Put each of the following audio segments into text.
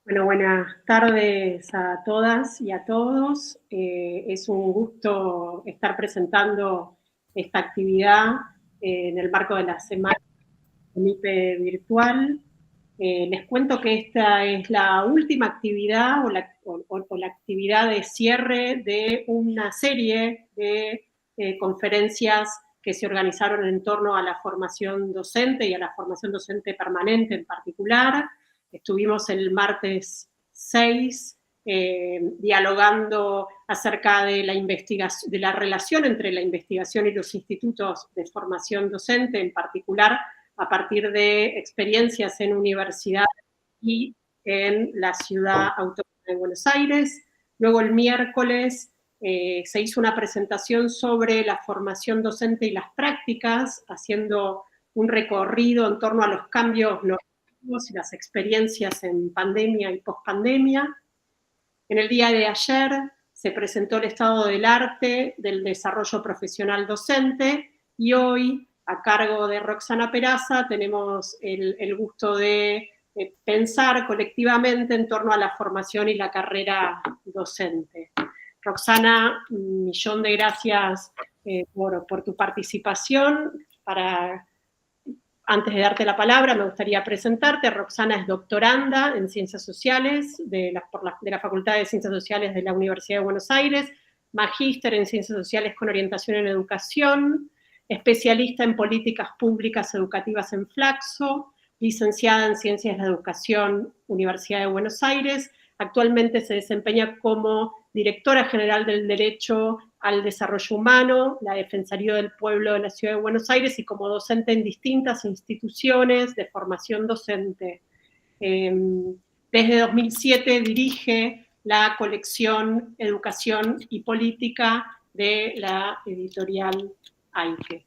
Bueno, buenas tardes a todas y a todos. Es un gusto estar presentando esta actividad en el marco de la Semana UNIPE Virtual. Les cuento que esta es la última actividad o la actividad de cierre de una serie de conferencias que se organizaron en torno a la formación docente y a la formación docente permanente en particular. Estuvimos el martes 6 dialogando acerca de la investigación, de la relación entre la investigación y los institutos de formación docente, en particular a partir de experiencias en universidades y en la ciudad autónoma de Buenos Aires. Luego el miércoles se hizo una presentación sobre la formación docente y las prácticas, haciendo un recorrido en torno a los cambios normativos y las experiencias en pandemia y pospandemia. En el día de ayer se presentó el estado del arte del desarrollo profesional docente y hoy, a cargo de Roxana Peraza, tenemos el gusto de pensar colectivamente en torno a la formación y la carrera docente. Roxana, un millón de gracias por tu participación. Antes de darte la palabra, me gustaría presentarte. Roxana es doctoranda en Ciencias Sociales de la Facultad de Ciencias Sociales de la Universidad de Buenos Aires, magíster en Ciencias Sociales con orientación en educación, especialista en políticas públicas educativas en Flaxo, licenciada en Ciencias de la Educación, Universidad de Buenos Aires. Actualmente se desempeña como directora general del Derecho al Desarrollo Humano, la Defensoría del Pueblo de la Ciudad de Buenos Aires y como docente en distintas instituciones de formación docente. Desde 2007 dirige la colección Educación y Política de la editorial Aike.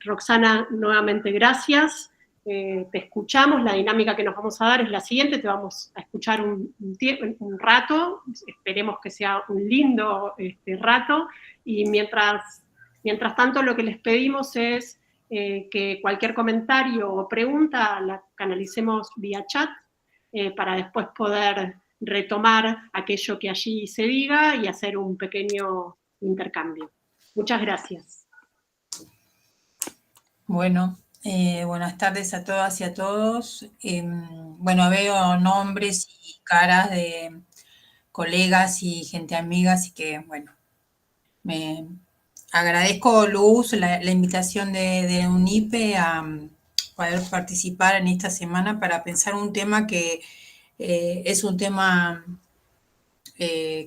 Roxana, nuevamente gracias. Te escuchamos. La dinámica que nos vamos a dar es la siguiente: te vamos a escuchar un rato, esperemos que sea un lindo rato, y mientras tanto lo que les pedimos es que cualquier comentario o pregunta la canalicemos vía chat para después poder retomar aquello que allí se diga y hacer un pequeño intercambio. Muchas gracias. Bueno, buenas tardes a todas y a todos. Bueno, veo nombres y caras de colegas y gente amiga, así que, bueno, me agradezco, Luz, la invitación de UNIPE a poder participar en esta semana para pensar un tema que es un tema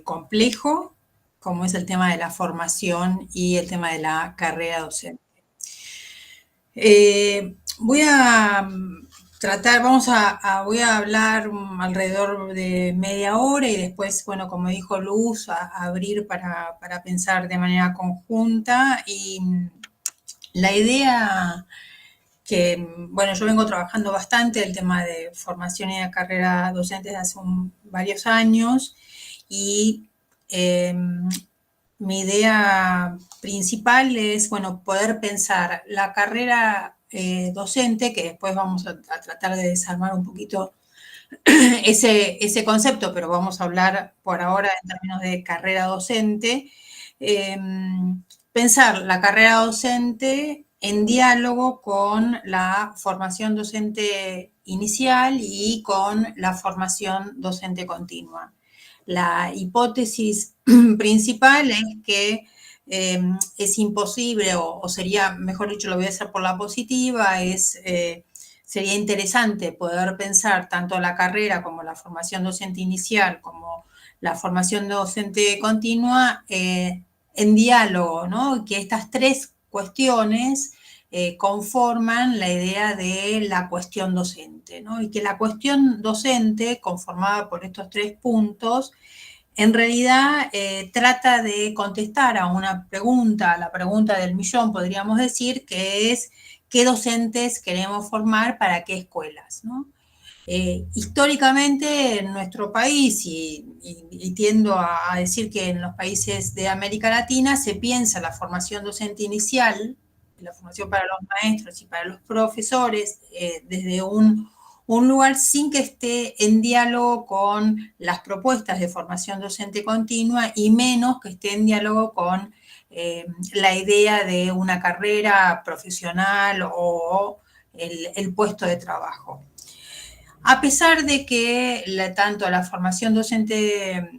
complejo, como es el tema de la formación y el tema de la carrera docente. Voy a voy a hablar alrededor de media hora y después, bueno, como dijo Luz, a abrir para pensar de manera conjunta. Y la idea que, bueno, yo vengo trabajando bastante el tema de formación y de carrera docente desde hace varios años y mi idea principal es, bueno, poder pensar la carrera docente, que después vamos a tratar de desarmar un poquito ese concepto, pero vamos a hablar por ahora en términos de carrera docente. Pensar la carrera docente en diálogo con la formación docente inicial y con la formación docente continua. La hipótesis principal es que es imposible, o sería, mejor dicho, lo voy a hacer por la positiva, sería interesante poder pensar tanto la carrera como la formación docente inicial, como la formación docente continua en diálogo, ¿no? Que estas tres cuestiones conforman la idea de la cuestión docente, ¿no? Y que la cuestión docente, conformada por estos tres puntos, en realidad trata de contestar a una pregunta, la pregunta del millón, podríamos decir, que es ¿qué docentes queremos formar para qué escuelas? ¿No? Históricamente en nuestro país, y tiendo a decir que en los países de América Latina, se piensa la formación docente inicial, la formación para los maestros y para los profesores, desde un un lugar sin que esté en diálogo con las propuestas de formación docente continua y menos que esté en diálogo con la idea de una carrera profesional o el puesto de trabajo. A pesar de que tanto la formación docente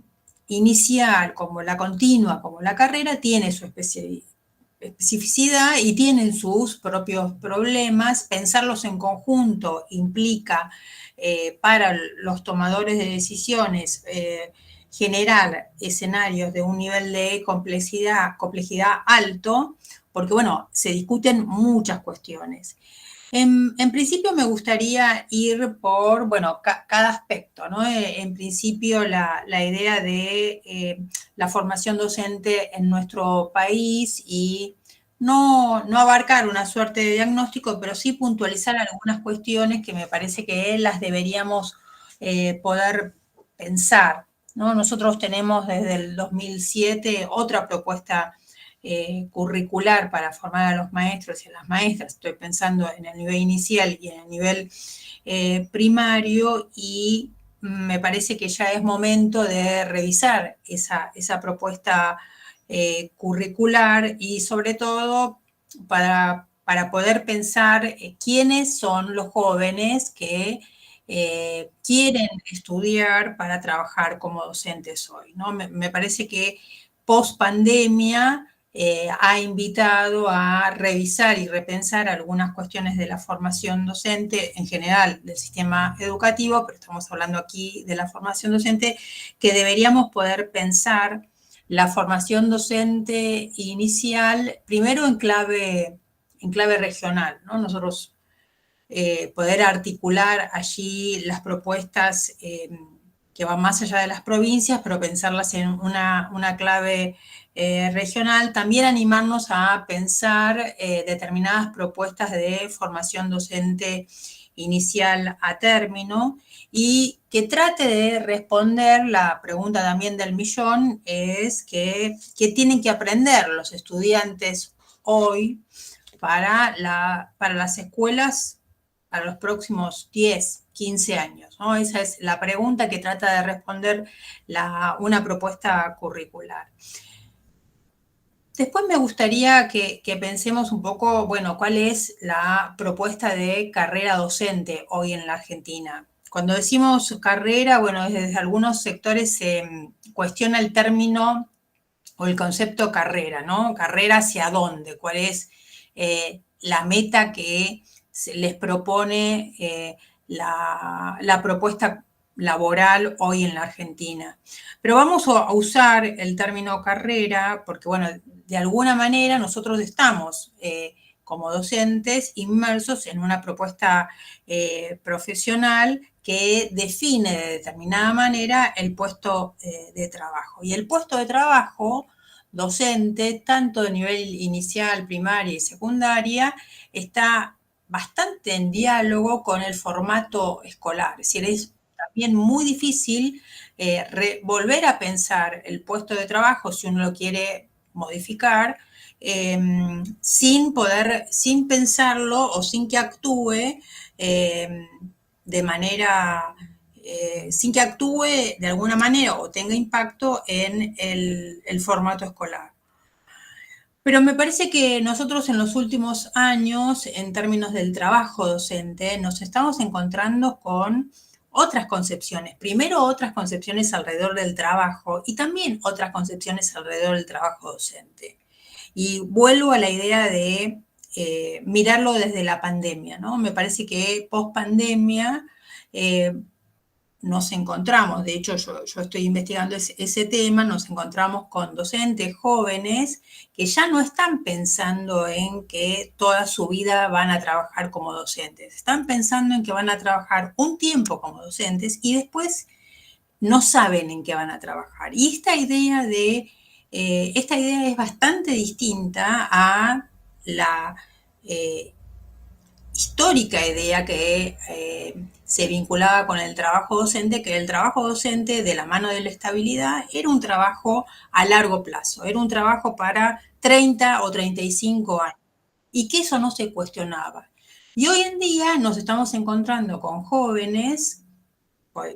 inicial como la continua, como la carrera, tiene su especificidad y tienen sus propios problemas, pensarlos en conjunto implica para los tomadores de decisiones generar escenarios de un nivel de complejidad alto, porque bueno, se discuten muchas cuestiones. En principio me gustaría ir por, bueno, cada aspecto, ¿no? En principio la idea de la formación docente en nuestro país y no abarcar una suerte de diagnóstico, pero sí puntualizar algunas cuestiones que me parece que las deberíamos poder pensar, ¿no? Nosotros tenemos desde el 2007 otra propuesta curricular para formar a los maestros y a las maestras. Estoy pensando en el nivel inicial y en el nivel primario y me parece que ya es momento de revisar esa propuesta curricular y sobre todo para poder pensar quiénes son los jóvenes que quieren estudiar para trabajar como docentes hoy, ¿no? Me parece que post pandemia ha invitado a revisar y repensar algunas cuestiones de la formación docente en general del sistema educativo, pero estamos hablando aquí de la formación docente, que deberíamos poder pensar la formación docente inicial primero en clave regional, ¿no? Nosotros poder articular allí las propuestas que van más allá de las provincias, pero pensarlas en una clave regional, también animarnos a pensar determinadas propuestas de formación docente inicial a término y que trate de responder la pregunta también del millón, es que tienen que aprender los estudiantes hoy para las escuelas para los próximos 10, 15 años, ¿no? Esa es la pregunta que trata de responder una propuesta curricular. Después me gustaría que pensemos un poco, bueno, cuál es la propuesta de carrera docente hoy en la Argentina. Cuando decimos carrera, bueno, desde algunos sectores se cuestiona el término o el concepto carrera, ¿no? Carrera hacia dónde, cuál es la meta que se les propone la propuesta laboral hoy en la Argentina. Pero vamos a usar el término carrera porque, bueno, de alguna manera nosotros estamos como docentes inmersos en una propuesta profesional que define de determinada manera el puesto de trabajo. Y el puesto de trabajo docente, tanto de nivel inicial, primaria y secundaria, está bastante en diálogo con el formato escolar. Es decir, es también muy difícil volver a pensar el puesto de trabajo si uno lo quiere modificar sin pensarlo o sin que actúe de manera sin que actúe de alguna manera o tenga impacto en el formato escolar. Pero me parece que nosotros en los últimos años, en términos del trabajo docente, nos estamos encontrando con otras concepciones. Primero, otras concepciones alrededor del trabajo y también otras concepciones alrededor del trabajo docente. Y vuelvo a la idea de mirarlo desde la pandemia, ¿no? Me parece que post pandemia nos encontramos, de hecho yo estoy investigando ese tema, nos encontramos con docentes jóvenes que ya no están pensando en que toda su vida van a trabajar como docentes, están pensando en que van a trabajar un tiempo como docentes y después no saben en qué van a trabajar. Y esta idea es bastante distinta a la histórica idea que se vinculaba con el trabajo docente, que el trabajo docente de la mano de la estabilidad era un trabajo a largo plazo, era un trabajo para 30 o 35 años, y que eso no se cuestionaba. Y hoy en día nos estamos encontrando con jóvenes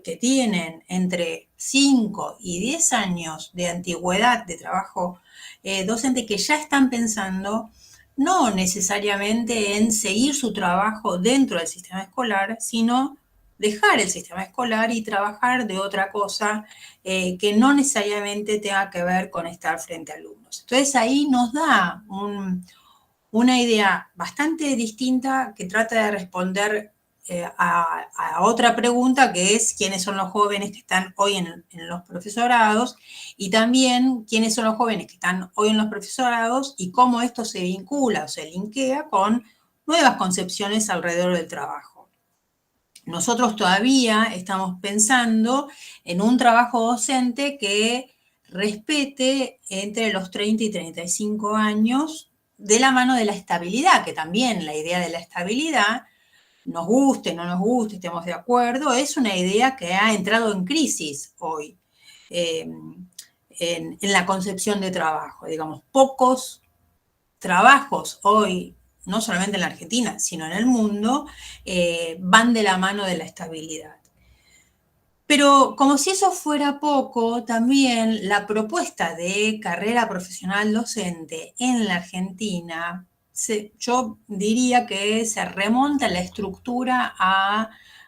que tienen entre 5 y 10 años de antigüedad de trabajo docente, que ya están pensando no necesariamente en seguir su trabajo dentro del sistema escolar, sino dejar el sistema escolar y trabajar de otra cosa que no necesariamente tenga que ver con estar frente a alumnos. Entonces ahí nos da una idea bastante distinta que trata de responder a otra pregunta, que es quiénes son los jóvenes que están hoy en los profesorados, y también quiénes son los jóvenes que están hoy en los profesorados y cómo esto se vincula o se linkea con nuevas concepciones alrededor del trabajo. Nosotros todavía estamos pensando en un trabajo docente que respete entre los 30 y 35 años de la mano de la estabilidad, que también la idea de la estabilidad, nos guste, no nos guste, estemos de acuerdo, es una idea que ha entrado en crisis hoy eh, en la concepción de trabajo. Digamos, pocos trabajos hoy, no solamente en la Argentina, sino en el mundo, van de la mano de la estabilidad. Pero como si eso fuera poco, también la propuesta de carrera profesional docente en la Argentina, yo diría que se remonta a la estructura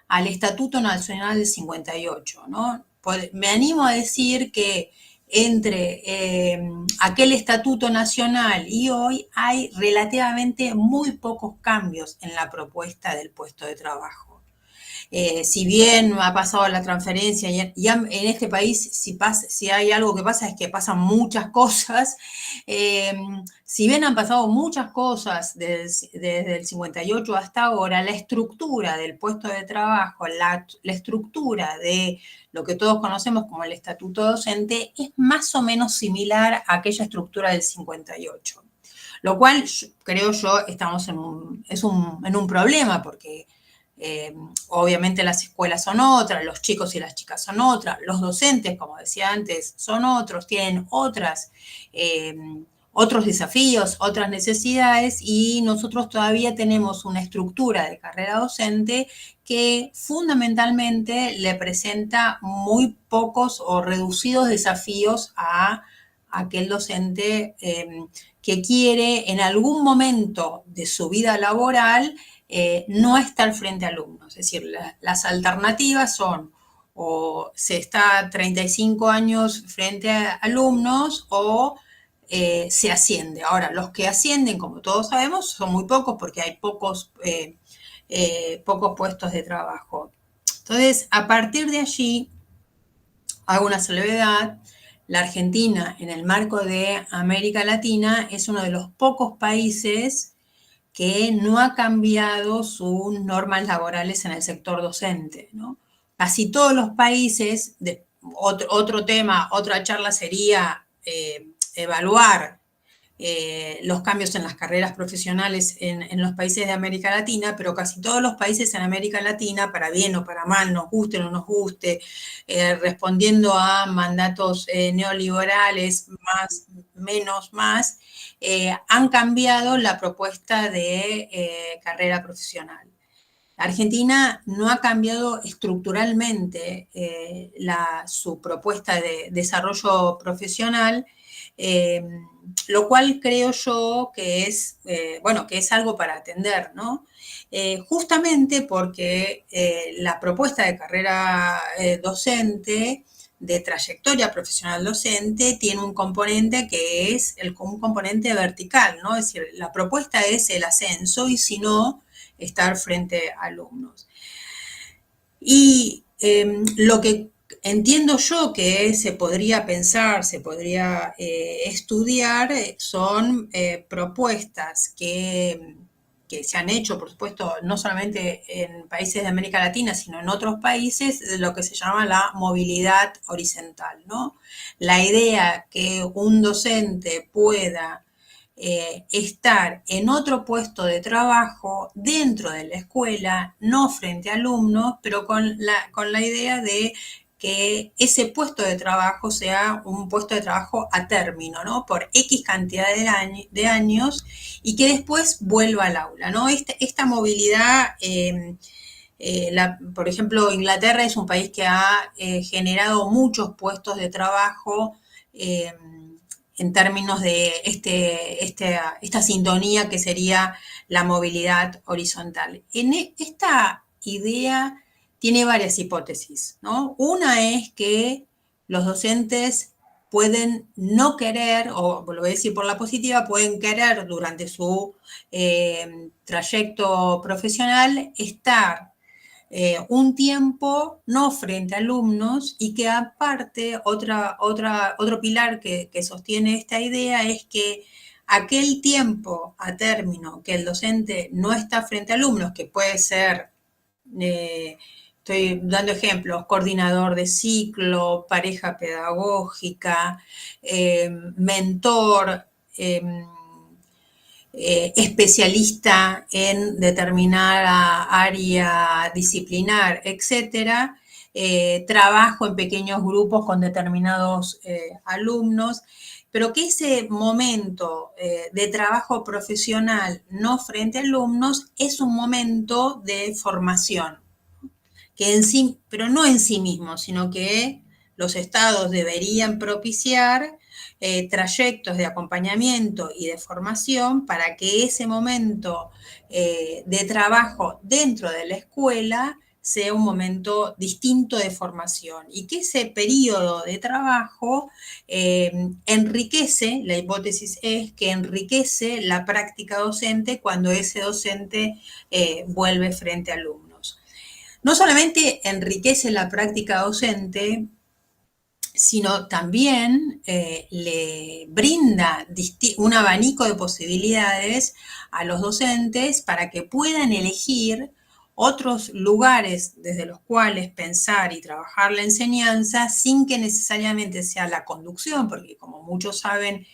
al Estatuto Nacional del 58, ¿no? Me animo a decir que entre aquel Estatuto Nacional y hoy hay relativamente muy pocos cambios en la propuesta del puesto de trabajo. Si bien ha pasado la transferencia, y en este país si hay algo que pasa es que pasan muchas cosas, si bien han pasado muchas cosas desde el 58 hasta ahora, la estructura del puesto de trabajo, la estructura de lo que todos conocemos como el estatuto docente es más o menos similar a aquella estructura del 58. Lo cual, creo yo, estamos en un problema porque obviamente las escuelas son otras, los chicos y las chicas son otras, los docentes, como decía antes, son otros, tienen otros desafíos, otras necesidades, y nosotros todavía tenemos una estructura de carrera docente que fundamentalmente le presenta muy pocos o reducidos desafíos a aquel docente que quiere en algún momento de su vida laboral no estar frente a alumnos. Es decir, las alternativas son o se está 35 años frente a alumnos o se asciende. Ahora, los que ascienden, como todos sabemos, son muy pocos porque hay pocos puestos de trabajo. Entonces, a partir de allí, hago una salvedad. La Argentina, en el marco de América Latina, es uno de los pocos países que no ha cambiado sus normas laborales en el sector docente, ¿no? Casi todos los países, otro tema, otra charla sería evaluar los cambios en las carreras profesionales en los países de América Latina, pero casi todos los países en América Latina, para bien o para mal, nos guste o no nos guste, respondiendo a mandatos neoliberales, más, menos, más, han cambiado la propuesta de carrera profesional. Argentina no ha cambiado estructuralmente su propuesta de desarrollo profesional, eh, lo cual creo yo que es, bueno, que es algo para atender, ¿no? Justamente porque la propuesta de carrera docente, de trayectoria profesional docente, tiene un componente que es un componente vertical, ¿no? Es decir, la propuesta es el ascenso y si no, estar frente a alumnos. Y lo que entiendo yo que se podría pensar, se podría estudiar, son propuestas que se han hecho, por supuesto, no solamente en países de América Latina, sino en otros países, de lo que se llama la movilidad horizontal, ¿no? La idea que un docente pueda estar en otro puesto de trabajo dentro de la escuela, no frente a alumnos, pero con la idea de que ese puesto de trabajo sea un puesto de trabajo a término, ¿no? Por X cantidad de años y que después vuelva al aula, ¿no? Esta movilidad, por ejemplo, Inglaterra es un país que ha generado muchos puestos de trabajo en términos de esta sintonía que sería la movilidad horizontal. Esta idea tiene varias hipótesis, ¿no? Una es que los docentes pueden no querer, o lo voy a decir por la positiva, pueden querer durante su trayecto profesional estar un tiempo no frente a alumnos y que aparte otro pilar que sostiene esta idea es que aquel tiempo a término que el docente no está frente a alumnos, que puede ser, estoy dando ejemplos, coordinador de ciclo, pareja pedagógica, mentor, especialista en determinada área disciplinar, etcétera, trabajo en pequeños grupos con determinados alumnos, pero que ese momento de trabajo profesional no frente a alumnos es un momento de formación, que en sí, pero no en sí mismo, sino que los estados deberían propiciar trayectos de acompañamiento y de formación para que ese momento de trabajo dentro de la escuela sea un momento distinto de formación y que ese periodo de trabajo enriquece, la hipótesis es que enriquece la práctica docente cuando ese docente vuelve frente a alumnos. No solamente enriquece la práctica docente, sino también le brinda un abanico de posibilidades a los docentes para que puedan elegir otros lugares desde los cuales pensar y trabajar la enseñanza sin que necesariamente sea la conducción, porque como muchos saben,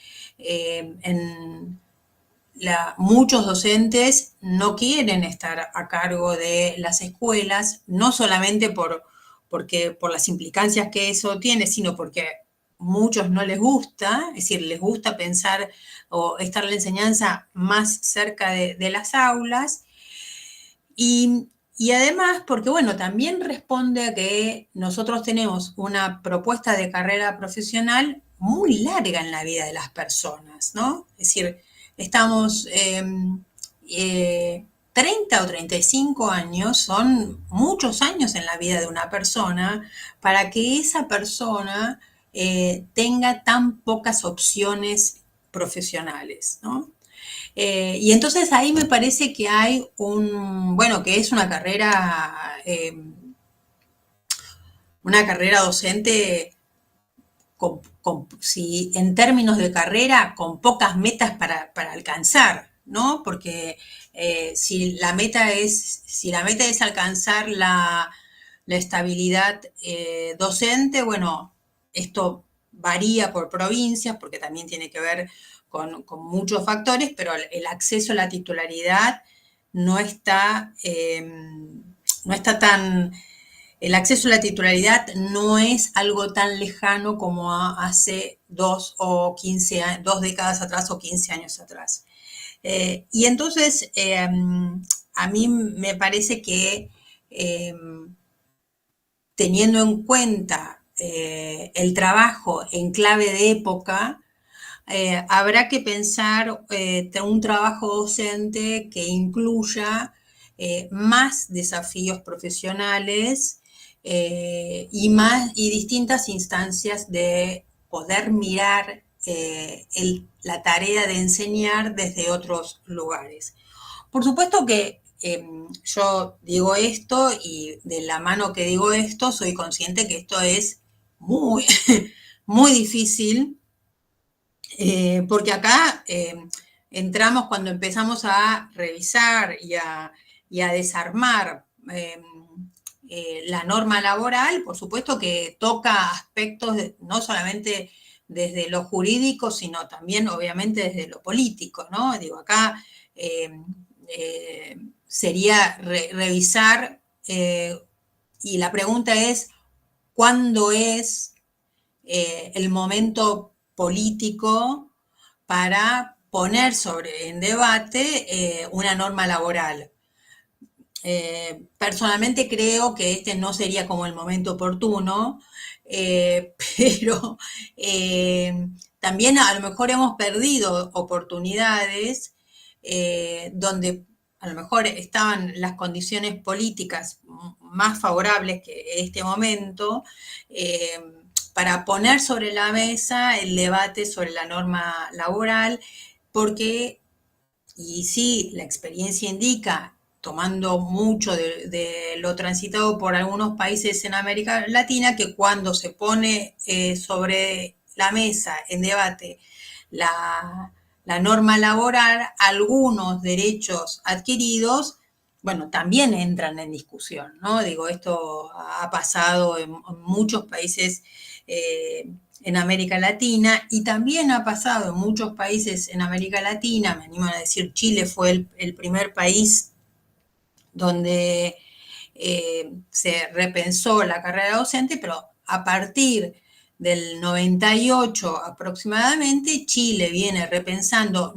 muchos docentes no quieren estar a cargo de las escuelas, no solamente por las implicancias que eso tiene, sino porque muchos no les gusta, es decir, les gusta pensar o estar la enseñanza más cerca de las aulas. Y además, porque bueno, también responde a que nosotros tenemos una propuesta de carrera profesional muy larga en la vida de las personas, ¿no? Es decir, estamos 30 o 35 años, son muchos años en la vida de una persona para que esa persona tenga tan pocas opciones profesionales, ¿no? Y entonces ahí me parece que hay bueno, que es una carrera docente si en términos de carrera, con pocas metas para alcanzar, ¿no? Porque si la meta es alcanzar la estabilidad docente, bueno, esto varía por provincias, porque también tiene que ver con muchos factores, pero el acceso a la titularidad no está, no está tan el acceso a la titularidad no es algo tan lejano como hace 2 décadas atrás o 15 años atrás. Y entonces, a mí me parece que teniendo en cuenta el trabajo en clave de época, habrá que pensar un trabajo docente que incluya más desafíos profesionales y distintas instancias de poder mirar la tarea de enseñar desde otros lugares. Por supuesto que yo digo esto y de la mano que digo esto soy consciente que esto es muy, muy difícil porque acá entramos cuando empezamos a revisar y a desarmar la norma laboral, por supuesto que toca aspectos no solamente desde lo jurídico, sino también obviamente desde lo político, ¿no? Digo, acá sería revisar y la pregunta es, cuándo es el momento político para poner en debate una norma laboral. Personalmente creo que este no sería como el momento oportuno, pero también a lo mejor hemos perdido oportunidades donde a lo mejor estaban las condiciones políticas más favorables que este momento, para poner sobre la mesa el debate sobre la norma laboral, porque, y sí, la experiencia indica, tomando mucho de lo transitado por algunos países en América Latina, que cuando se pone sobre la mesa en debate la norma laboral, algunos derechos adquiridos, bueno, también entran en discusión, ¿no? Digo, esto ha pasado en muchos países en América Latina, y también ha pasado en muchos países en América Latina. Me animo a decir, Chile fue el primer país donde se repensó la carrera docente, pero a partir del 98 aproximadamente, Chile viene repensando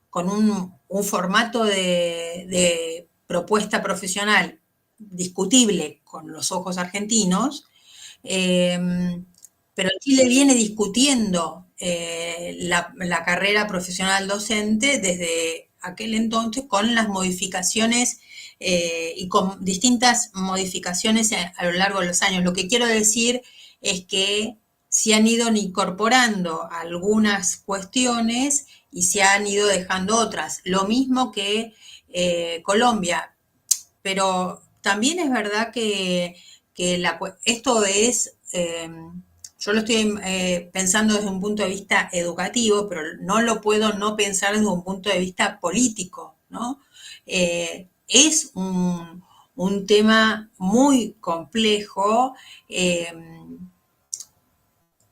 con un formato de propuesta profesional discutible con los ojos argentinos, pero Chile viene discutiendo la carrera profesional docente desde aquel entonces, con las modificaciones y con distintas modificaciones a lo largo de los años. Lo que quiero decir es que se han ido incorporando algunas cuestiones y se han ido dejando otras. Lo mismo que Colombia, pero también es verdad que esto es, yo lo estoy pensando desde un punto de vista educativo, pero no lo puedo no pensar desde un punto de vista político, ¿no? Es un tema muy complejo.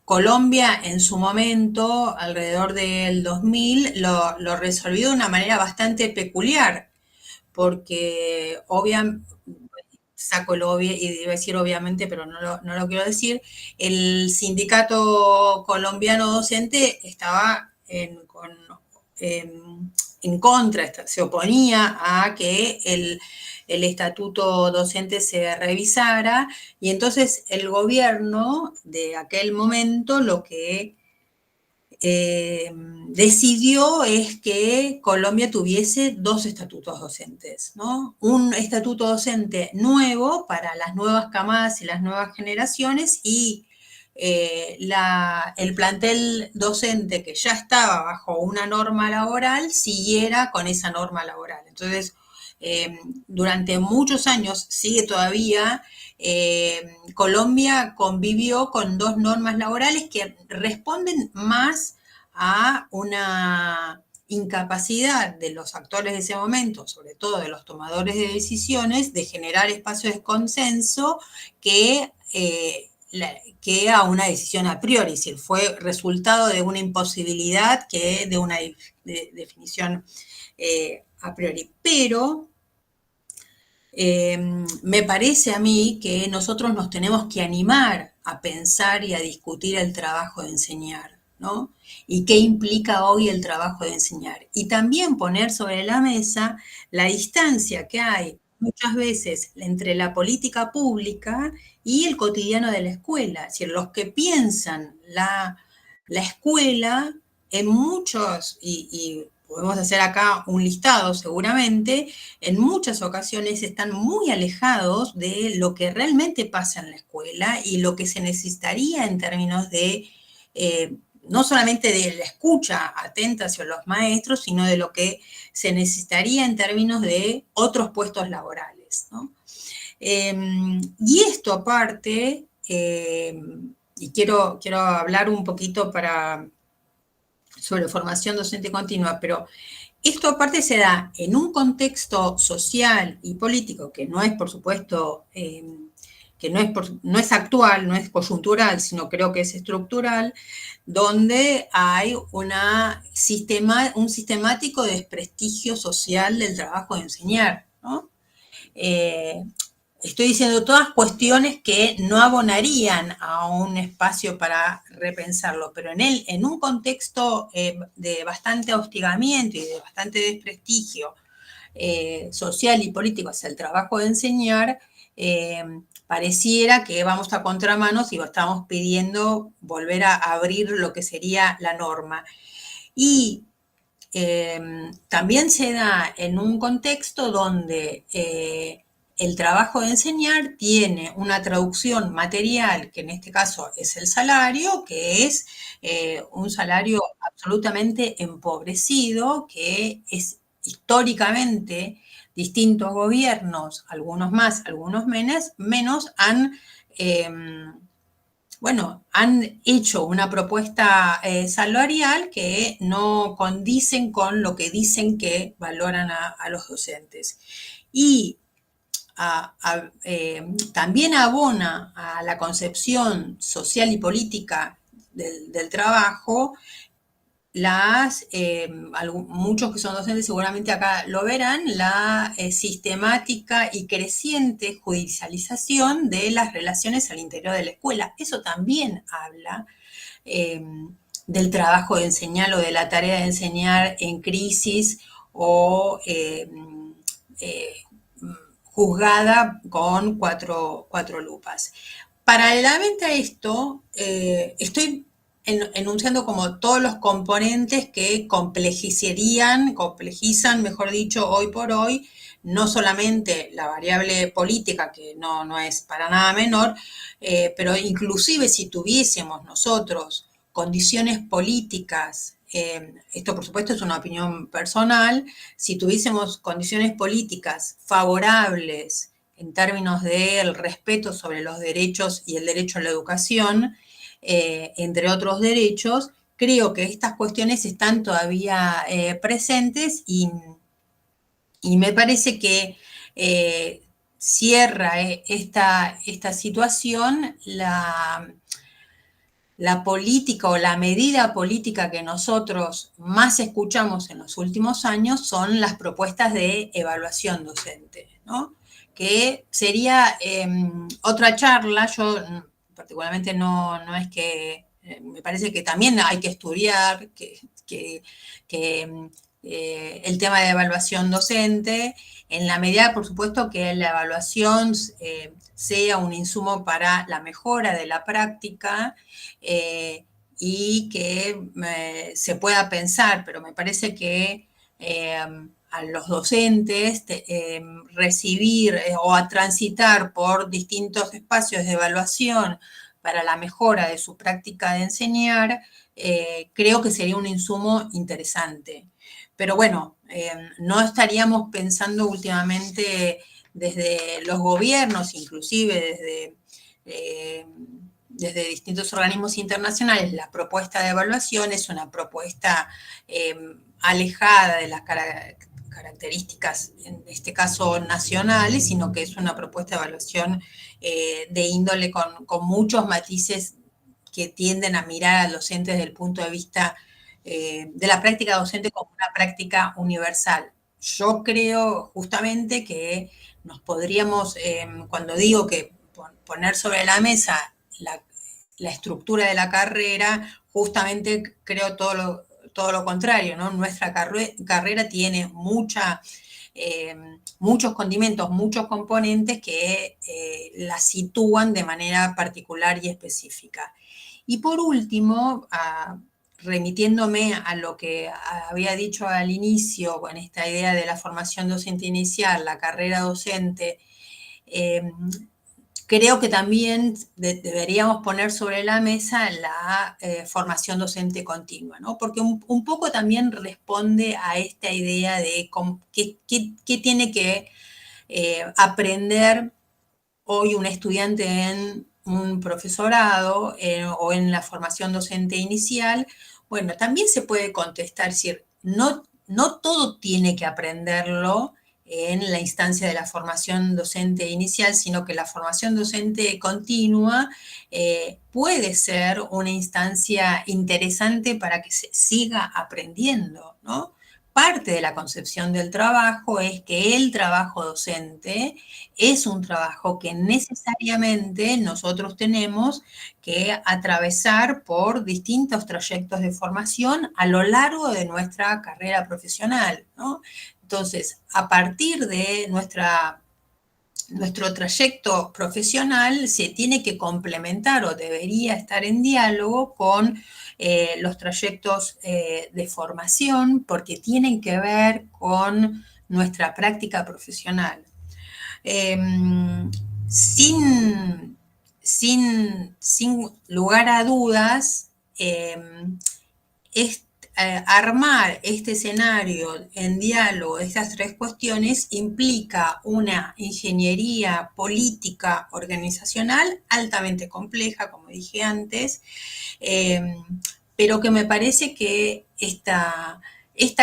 Colombia en su momento, alrededor del 2000, lo resolvió de una manera bastante peculiar, porque obviamente, saco el obvio, y iba a decir obviamente, pero no lo quiero decir, el sindicato colombiano docente estaba en contra, se oponía a que el estatuto docente se revisara, y entonces el gobierno de aquel momento lo que decidió es que Colombia tuviese dos estatutos docentes, ¿no? Un estatuto docente nuevo para las nuevas camadas y las nuevas generaciones, y el plantel docente que ya estaba bajo una norma laboral siguiera con esa norma laboral. Entonces, durante muchos años, sigue todavía, Colombia convivió con dos normas laborales que responden más a una incapacidad de los actores de ese momento, sobre todo de los tomadores de decisiones, de generar espacios de consenso, que a una decisión a priori. Es decir, fue resultado de una imposibilidad que de una definición a priori. Pero me parece a mí que nosotros nos tenemos que animar a pensar y a discutir el trabajo de enseñar, ¿no? Y qué implica hoy el trabajo de enseñar. Y también poner sobre la mesa la distancia que hay muchas veces entre la política pública y el cotidiano de la escuela. Es decir, los que piensan la escuela en muchos, y podemos hacer acá un listado seguramente, en muchas ocasiones están muy alejados de lo que realmente pasa en la escuela y lo que se necesitaría en términos de, no solamente de la escucha atenta hacia los maestros, sino de lo que se necesitaría en términos de otros puestos laborales, ¿no? Y esto aparte, y quiero hablar un poquito sobre formación docente continua, pero esto aparte se da en un contexto social y político que no es, por supuesto, que no es actual, no es coyuntural, sino creo que es estructural, donde hay un sistemático desprestigio social del trabajo de enseñar, ¿no? estoy diciendo todas cuestiones que no abonarían a un espacio para repensarlo, pero en un contexto de bastante hostigamiento y de bastante desprestigio social y político hacia el trabajo de enseñar, pareciera que vamos a contramanos y estamos pidiendo volver a abrir lo que sería la norma. Y también se da en un contexto donde el trabajo de enseñar tiene una traducción material, que en este caso es el salario, que es un salario absolutamente empobrecido, que es históricamente distintos gobiernos, algunos más, algunos menos han bueno, han hecho una propuesta salarial que no condicen con lo que dicen que valoran a los docentes. Y también abona a la concepción social y política del trabajo muchos que son docentes seguramente acá lo verán, la sistemática y creciente judicialización de las relaciones al interior de la escuela. Eso también habla eh, del trabajo de enseñar o de la tarea de enseñar en crisis o eh, juzgada con cuatro lupas. Paralelamente a esto, estoy enunciando como todos los componentes que complejizan, mejor dicho, hoy por hoy, no solamente la variable política, que no es para nada menor, pero inclusive si tuviésemos nosotros condiciones políticas, esto por supuesto es una opinión personal, si tuviésemos condiciones políticas favorables en términos del respeto sobre los derechos y el derecho a la educación, entre otros derechos, creo que estas cuestiones están todavía presentes y me parece que cierra esta situación la política o la medida política que nosotros más escuchamos en los últimos años son las propuestas de evaluación docente, ¿no? Que sería otra charla. Yo particularmente no es que, me parece que también hay que estudiar que el tema de evaluación docente, en la medida, por supuesto, que la evaluación sea un insumo para la mejora de la práctica y que se pueda pensar, pero me parece que a los docentes recibir o a transitar por distintos espacios de evaluación para la mejora de su práctica de enseñar, creo que sería un insumo interesante. Pero bueno, no estaríamos pensando últimamente desde los gobiernos, inclusive desde distintos organismos internacionales, la propuesta de evaluación es una propuesta alejada de las características, en este caso nacionales, sino que es una propuesta de evaluación de índole con muchos matices que tienden a mirar al docente desde el punto de vista de la práctica docente como una práctica universal. Yo creo justamente que nos podríamos, cuando digo que poner sobre la mesa la estructura de la carrera, justamente creo todo lo contrario, ¿no? Nuestra carrera tiene muchos condimentos, muchos componentes que la sitúan de manera particular y específica. Y por último, remitiéndome a lo que había dicho al inicio, con esta idea de la formación docente inicial, la carrera docente, creo que también deberíamos poner sobre la mesa la formación docente continua, ¿no? Porque un poco también responde a esta idea de qué tiene que aprender hoy un estudiante en un profesorado o en la formación docente inicial. Bueno, también se puede contestar, es decir, no todo tiene que aprenderlo en la instancia de la formación docente inicial, sino que la formación docente continua puede ser una instancia interesante para que se siga aprendiendo, ¿no? parte de la concepción del trabajo es que el trabajo docente es un trabajo que necesariamente nosotros tenemos que atravesar por distintos trayectos de formación a lo largo de nuestra carrera profesional, ¿no? Entonces, a partir de nuestro trayecto profesional se tiene que complementar o debería estar en diálogo con los trayectos de formación porque tienen que ver con nuestra práctica profesional. Eh, sin, sin lugar a dudas, es armar este escenario en diálogo de estas tres cuestiones implica una ingeniería política organizacional altamente compleja, como dije antes, eh, pero que me parece que esta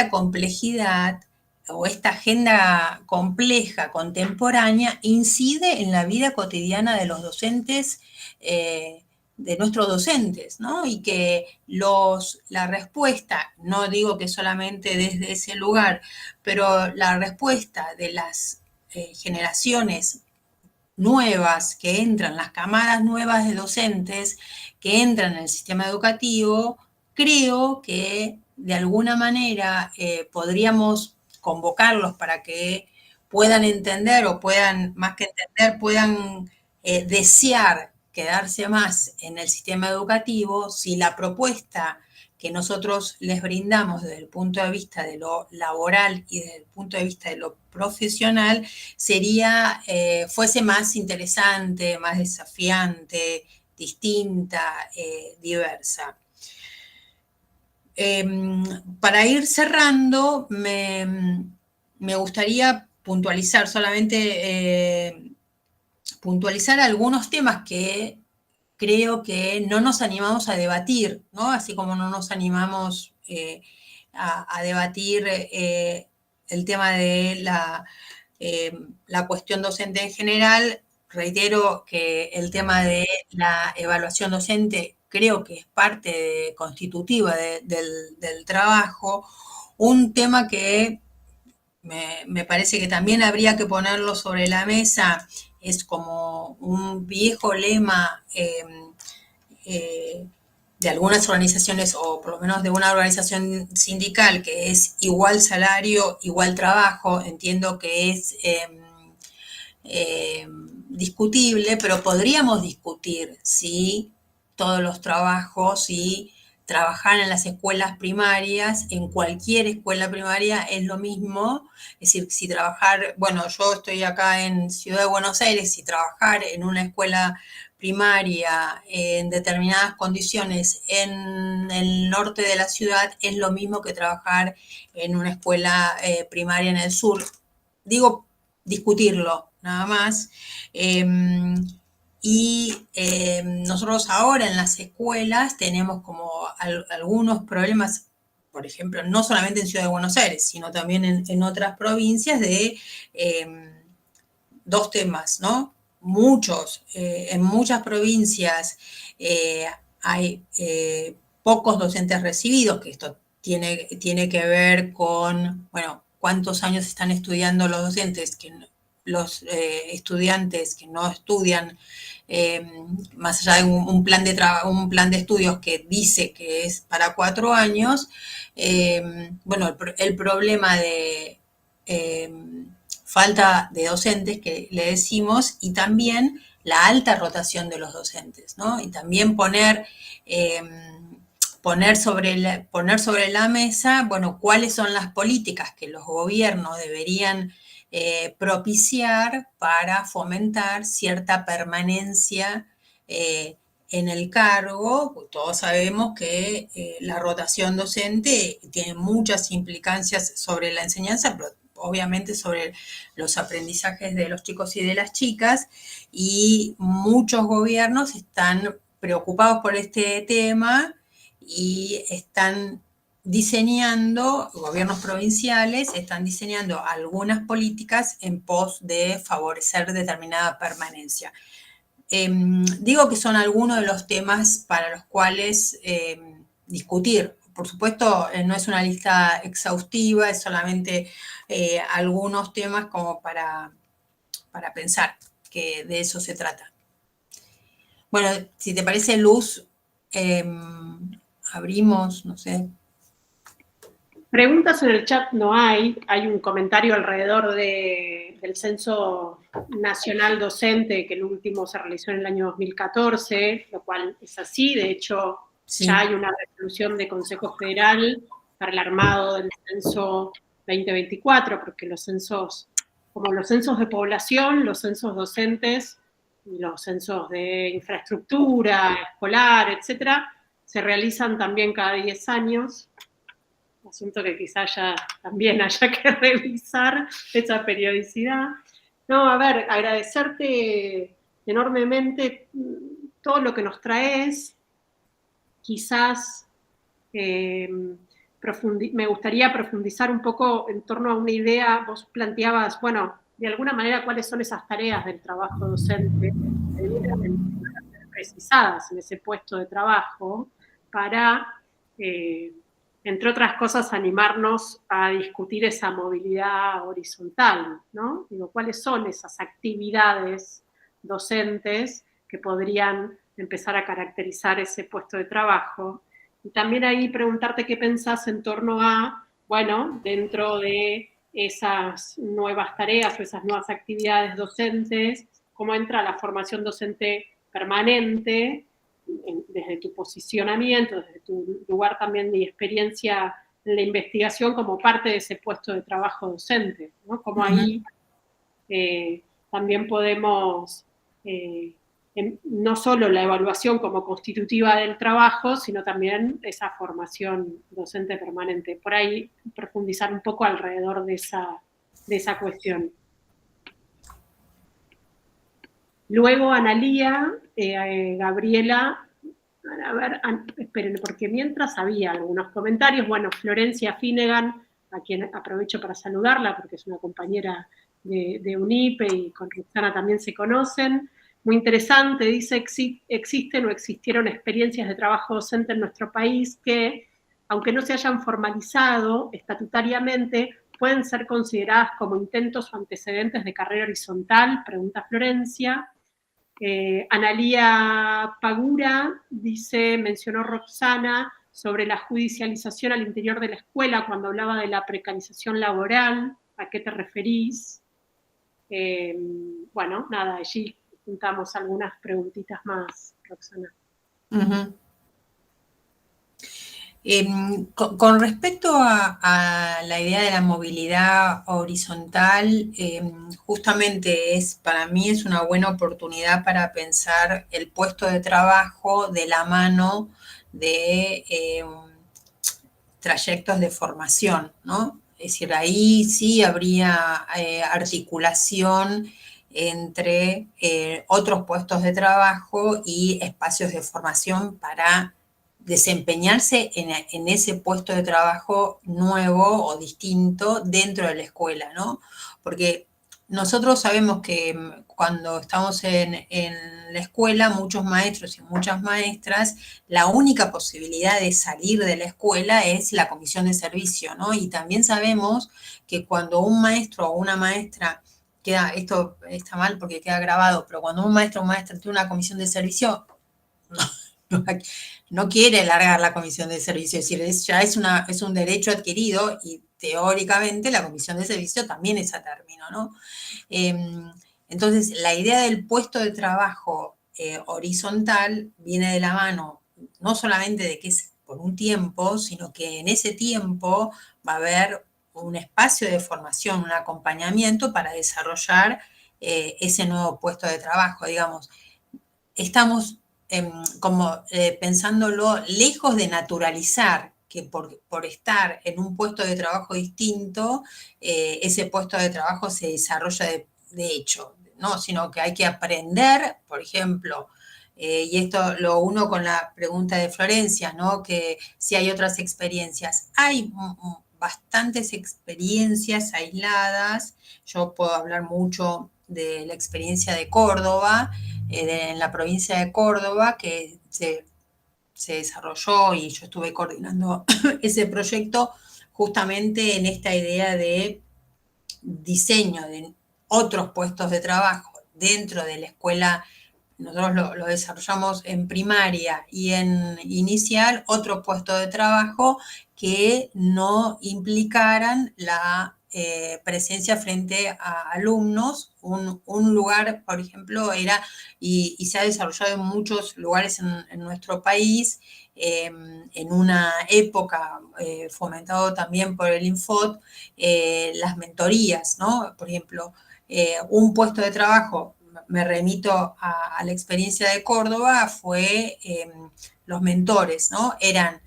complejidad o esta agenda compleja, contemporánea, incide en la vida cotidiana de los docentes, de nuestros docentes, ¿no? Y que la respuesta, no digo que solamente desde ese lugar, pero la respuesta de las generaciones nuevas que entran, las camadas nuevas de docentes que entran en el sistema educativo, creo que de alguna manera podríamos convocarlos para que puedan entender o puedan, más que entender, puedan desear quedarse más en el sistema educativo si la propuesta que nosotros les brindamos desde el punto de vista de lo laboral y desde el punto de vista de lo profesional sería, fuese más interesante, más desafiante, distinta, diversa. Para ir cerrando, me gustaría puntualizar solamente, puntualizar algunos temas que creo que no nos animamos a debatir, ¿no? Así como no nos animamos a debatir el tema de la cuestión docente en general. Reitero que el tema de la evaluación docente creo que es parte constitutiva del trabajo. Un tema que me parece que también habría que ponerlo sobre la mesa es como un viejo lema de algunas organizaciones, o por lo menos de una organización sindical, que es igual salario, igual trabajo. Entiendo que es discutible, pero podríamos discutir si todos los trabajos y trabajar en las escuelas primarias, en cualquier escuela primaria es lo mismo. Es decir, si trabajar, bueno, yo estoy acá en Ciudad de Buenos Aires, si trabajar en una escuela primaria en determinadas condiciones en el norte de la ciudad es lo mismo que trabajar en una escuela primaria en el sur. Digo, discutirlo, nada más. Nosotros ahora en las escuelas tenemos como algunos problemas, por ejemplo, no solamente en Ciudad de Buenos Aires, sino también en otras provincias de dos temas, ¿no? En muchas provincias hay pocos docentes recibidos, que esto tiene que ver con, bueno, cuántos años están estudiando los docentes, los estudiantes que no estudian, más allá de un plan de estudios que dice que es para 4 años, bueno, el problema de falta de docentes que le decimos, y también la alta rotación de los docentes, ¿no? Y también poner sobre la mesa, bueno, cuáles son las políticas que los gobiernos deberían propiciar para fomentar cierta permanencia en el cargo. Todos sabemos que la rotación docente tiene muchas implicancias sobre la enseñanza, pero obviamente sobre los aprendizajes de los chicos y de las chicas, y muchos gobiernos están preocupados por este tema y están diseñando, gobiernos provinciales están diseñando algunas políticas en pos de favorecer determinada permanencia. Digo que son algunos de los temas para los cuales discutir, por supuesto, no es una lista exhaustiva, es solamente algunos temas como para pensar, que de eso se trata. Bueno, si te parece, Luz, abrimos, no sé. Preguntas en el chat no hay un comentario alrededor del Censo Nacional Docente, que el último se realizó en el año 2014, lo cual es así, de hecho Sí. ya hay una resolución de Consejo Federal para el armado del Censo 2024, porque los censos, como los censos de población, los censos docentes, los censos de infraestructura, escolar, etcétera, se realizan también cada 10 años, asunto que quizás ya también haya que revisar esa periodicidad. No, a ver, agradecerte enormemente todo lo que nos traes. Quizás me gustaría profundizar un poco en torno a una idea. Vos planteabas, bueno, de alguna manera, cuáles son esas tareas del trabajo docente que deberían ser precisadas en ese puesto de trabajo para entre otras cosas, animarnos a discutir esa movilidad horizontal, ¿no? Digo, ¿cuáles son esas actividades docentes que podrían empezar a caracterizar ese puesto de trabajo? Y también ahí preguntarte qué pensás en torno a, bueno, dentro de esas nuevas tareas o esas nuevas actividades docentes, cómo entra la formación docente permanente, desde tu posicionamiento, desde tu lugar también de experiencia en la investigación como parte de ese puesto de trabajo docente, ¿no? Como ahí también podemos, no solo la evaluación como constitutiva del trabajo, sino también esa formación docente permanente. Por ahí profundizar un poco alrededor de esa cuestión. Luego Analía, Gabriela, a ver, esperen, porque mientras había algunos comentarios, bueno, Florencia Finnegan, a quien aprovecho para saludarla, porque es una compañera de UNIPE y con Roxana también se conocen. Muy interesante, dice, existen o existieron experiencias de trabajo docente en nuestro país que, aunque no se hayan formalizado estatutariamente, pueden ser consideradas como intentos o antecedentes de carrera horizontal, pregunta Florencia. Analía Pagura dice, mencionó Roxana sobre la judicialización al interior de la escuela cuando hablaba de la precarización laboral. ¿A qué te referís? Bueno, nada, allí juntamos algunas preguntitas más, Roxana. Con respecto a la idea de la movilidad horizontal, justamente para mí es una buena oportunidad para pensar el puesto de trabajo de la mano de trayectos de formación, ¿no? Es decir, ahí sí habría articulación entre otros puestos de trabajo y espacios de formación para desempeñarse en ese puesto de trabajo nuevo o distinto dentro de la escuela, ¿no? Porque nosotros sabemos que cuando estamos en la escuela, muchos maestros y muchas maestras, la única posibilidad de salir de la escuela es la comisión de servicio, ¿no? Y también sabemos que cuando un maestro o una maestra esto está mal porque queda grabado, pero cuando un maestro o maestra tiene una comisión de servicio, no quiere largar la comisión de servicio, es decir, ya es un derecho adquirido y teóricamente la comisión de servicio también es a término, ¿no? Entonces, la idea del puesto de trabajo horizontal viene de la mano no solamente de que es por un tiempo, sino que en ese tiempo va a haber un espacio de formación, un acompañamiento para desarrollar ese nuevo puesto de trabajo, digamos. Estamos pensándolo lejos de naturalizar que por estar en un puesto de trabajo distinto, ese puesto de trabajo se desarrolla de hecho, ¿no? Sino que hay que aprender, por ejemplo, y esto lo uno con la pregunta de Florencia, ¿no? Que si hay otras experiencias. Hay bastantes experiencias aisladas, yo puedo hablar mucho de la experiencia de Córdoba, en la provincia de Córdoba, que se se desarrolló y yo estuve coordinando ese proyecto justamente en esta idea de diseño de otros puestos de trabajo dentro de la escuela. Nosotros lo desarrollamos en primaria y en inicial, otro puesto de trabajo que no implicaran la presencia frente a alumnos. Un lugar, por ejemplo, era, y se ha desarrollado en muchos lugares en nuestro país, en una época fomentado también por el Infot, las mentorías, ¿no? Por ejemplo, un puesto de trabajo, me remito a la experiencia de Córdoba, fue los mentores, ¿no? Eran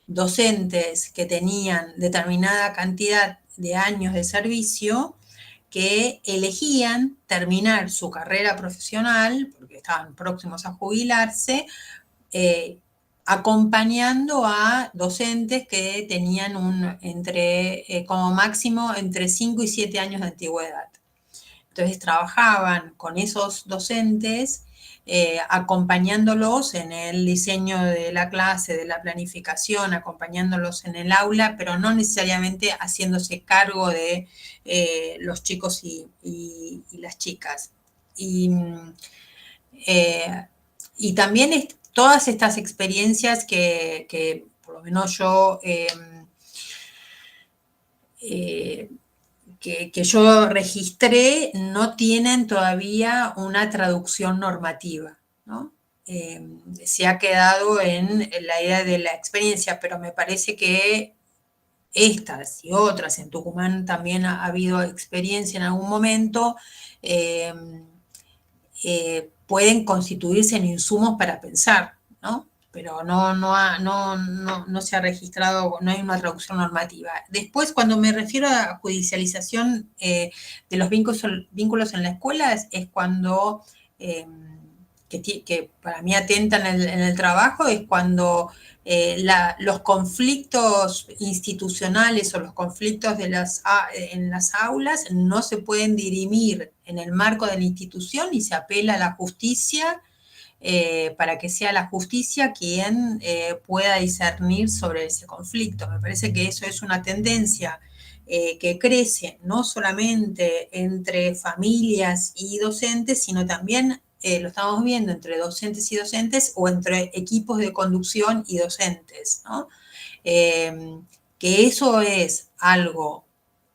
docentes que tenían determinada cantidad de años de servicio que elegían terminar su carrera profesional, porque estaban próximos a jubilarse, eh, acompañando a docentes que tenían como máximo entre 5 y 7 años de antigüedad. Entonces trabajaban con esos docentes, acompañándolos en el diseño de la clase, de la planificación, acompañándolos en el aula, pero no necesariamente haciéndose cargo de los chicos y las chicas. Eh, y también todas estas experiencias que por lo menos yo que yo registré no tienen todavía una traducción normativa, ¿no? Se ha quedado en la idea de la experiencia, pero me parece que estas y otras, en Tucumán también ha habido experiencia en algún momento, pueden constituirse en insumos para pensar, ¿no? Pero no se ha registrado, no hay una traducción normativa. Después, cuando me refiero a judicialización de los vínculos en la escuela, es cuando, que para mí atentan en el trabajo, es cuando los conflictos institucionales o los conflictos en las aulas no se pueden dirimir en el marco de la institución y se apela a la justicia para que sea la justicia quien pueda discernir sobre ese conflicto. Me parece que eso es una tendencia que crece no solamente entre familias y docentes, sino también lo estamos viendo entre docentes y docentes o entre equipos de conducción y docentes, ¿no? Que eso es algo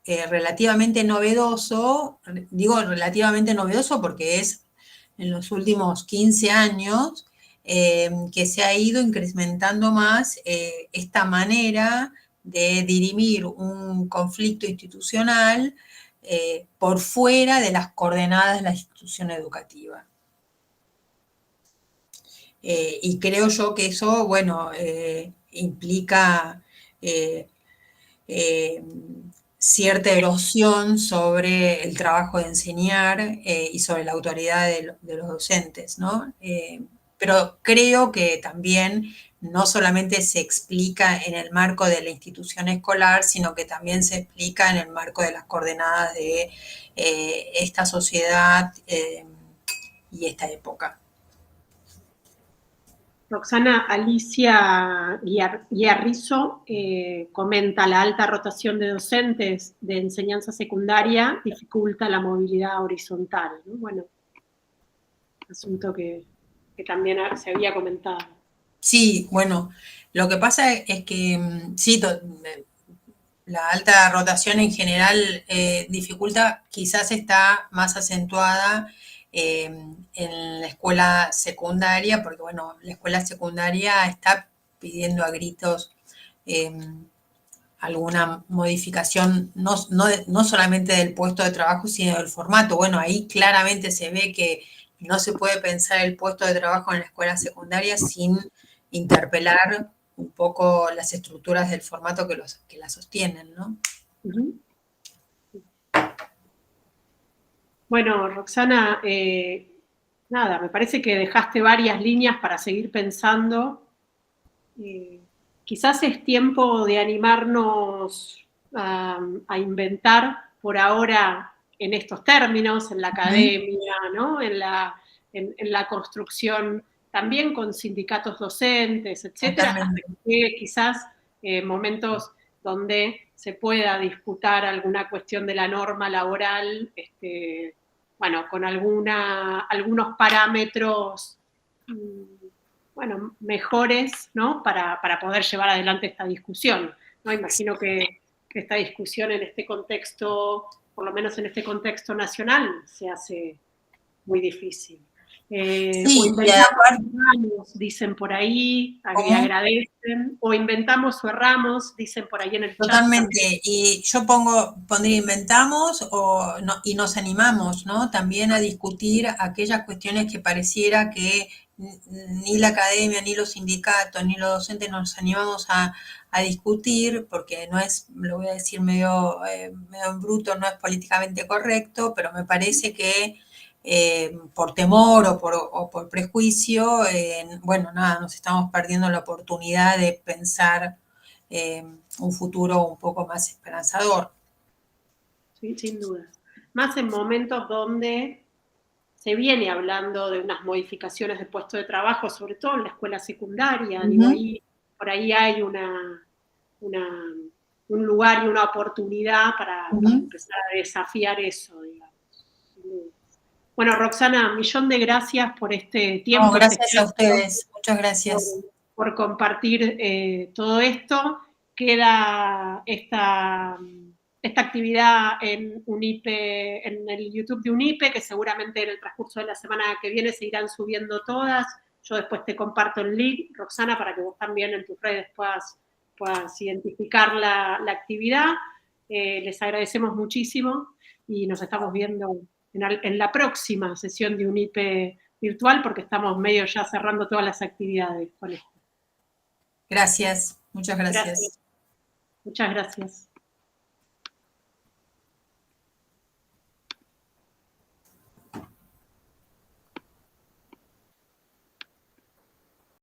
relativamente novedoso, digo relativamente novedoso porque es en los últimos 15 años que se ha ido incrementando más esta manera de dirimir un conflicto institucional por fuera de las coordenadas de la institución educativa. Y creo yo que eso, bueno, implica cierta erosión sobre el trabajo de enseñar y sobre la autoridad de los docentes, ¿no? Pero creo que también no solamente se explica en el marco de la institución escolar, sino que también se explica en el marco de las coordenadas de esta sociedad y esta época. Roxana, Alicia Guiarrizo comenta: la alta rotación de docentes de enseñanza secundaria dificulta la movilidad horizontal, ¿no? Bueno, asunto que también se había comentado. Sí, bueno, lo que pasa es que sí, la alta rotación en general dificulta, quizás está más acentuada en la escuela secundaria, porque bueno, la escuela secundaria está pidiendo a gritos alguna modificación, no solamente del puesto de trabajo, sino del formato. Bueno, ahí claramente se ve que no se puede pensar el puesto de trabajo en la escuela secundaria sin interpelar un poco las estructuras del formato que la sostienen, ¿no? Uh-huh. Bueno, Roxana, nada, me parece que dejaste varias líneas para seguir pensando. Quizás es tiempo de animarnos a inventar por ahora en estos términos, en la academia, ¿no? En la construcción también con sindicatos docentes, etcétera, hasta que llegue quizás momentos donde se pueda disputar alguna cuestión de la norma laboral, bueno, con algunos parámetros, bueno, mejores, ¿no? Para poder llevar adelante esta discusión, ¿no? Imagino que esta discusión en este contexto, por lo menos en este contexto nacional, se hace muy difícil. Sí, o inventamos o erramos, dicen por ahí, agradecen, o inventamos o erramos, dicen por ahí en el chat. Totalmente, y yo pondría inventamos y nos animamos, ¿no? También a discutir aquellas cuestiones que pareciera que ni la academia, ni los sindicatos, ni los docentes nos animamos a discutir, porque no es, lo voy a decir medio en bruto, no es políticamente correcto, pero me parece que por temor o por prejuicio, bueno, nada, nos estamos perdiendo la oportunidad de pensar un futuro un poco más esperanzador. Sí, sin duda. Más en momentos donde se viene hablando de unas modificaciones de puesto de trabajo, sobre todo en la escuela secundaria. Digo, por ahí hay un lugar y una oportunidad para empezar a desafiar eso, digamos. Bueno, Roxana, un millón de gracias por este tiempo. Gracias a ustedes, muchas gracias. Por compartir todo esto. Queda esta actividad en UNIPE, en el YouTube de UNIPE, que seguramente en el transcurso de la semana que viene se irán subiendo todas. Yo después te comparto el link, Roxana, para que vos también en tus redes puedas identificar la actividad. Les agradecemos muchísimo y nos estamos viendo en la próxima sesión de UNIPE virtual, porque estamos medio ya cerrando todas las actividades con esto. Gracias, muchas gracias. Muchas gracias.